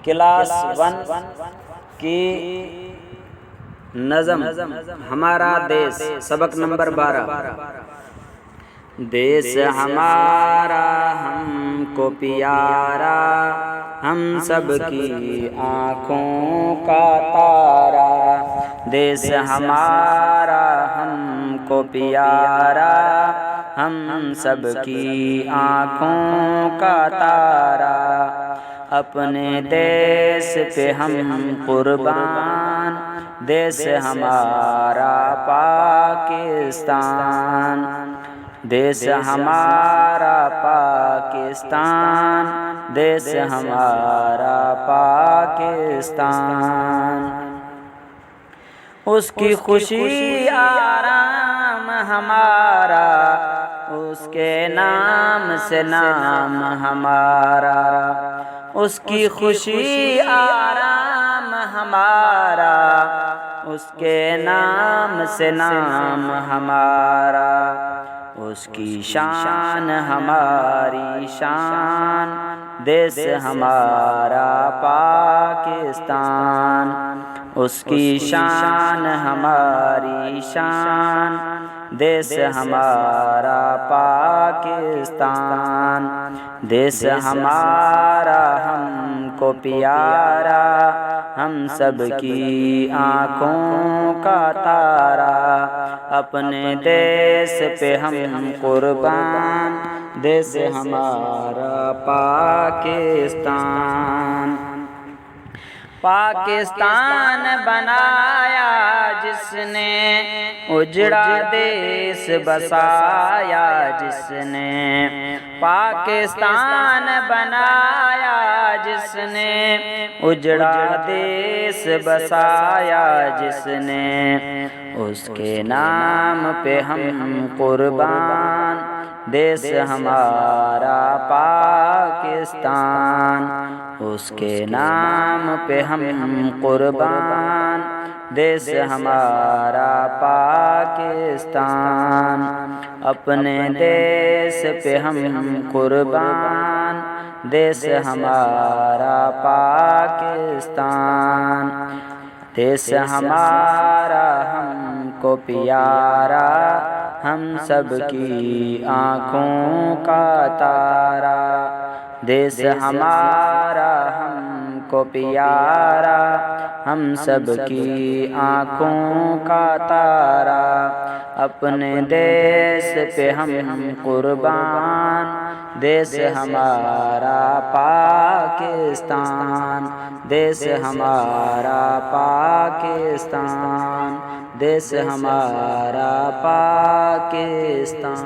Class 1 کی نظم ہمارا دیس، سبق نمبر 12۔ دیس ہمارا ہم کو پیارا، ہم سب کی آنکھوں کا تارا۔ دیس ہمارا ہم کو پیارا، ہم سب کی آنکھوں کا تارا۔ اپنے دیس پہ ہم قربان، دیس ہمارا پاکستان۔ دیس ہمارا پاکستان، دیس ہمارا پاکستان۔ اس کی خوشی آرام ہمارا، اس کے نام سے نام ہمارا۔ اس کی خوشی آرام ہمارا، اس کے نام سے نام ہمارا۔ اس کی شان ہماری شان، دیس ہمارا پاکستان۔ اس کی شان ہماری شان، دیس ہمارا پاکستان۔ دیس ہمارا ہم کو پیارا، ہم سب کی آنکھوں کا تارا۔ اپنے دیس پہ ہم قربان، دیس ہمارا پاکستان۔ پاکستان بنایا جس نے، اجڑا دیس بسایا جس نے۔ پاکستان بنایا جس نے، اجڑا دیس بسایا جس نے۔ اس کے نام پہ ہم قربان، دیس ہمارا پاکستان۔ اس کے نام پہ ہم قربان، دیس ہمارا پاکستان۔ اپنے دیس پہ ہم قربان، دیس ہمارا پاکستان۔ دیس ہمارا ہم کو پیارا، ہم سب کی آنکھوں کا تارا۔ دیس ہمارا ہم کو پیارا، ہم سب کی آنکھوں کا تارا۔ اپنے دیس پہ ہم قربان، دیس ہمارا پاکستان۔ دیس ہمارا پاکستان، دیس ہمارا پاکستان۔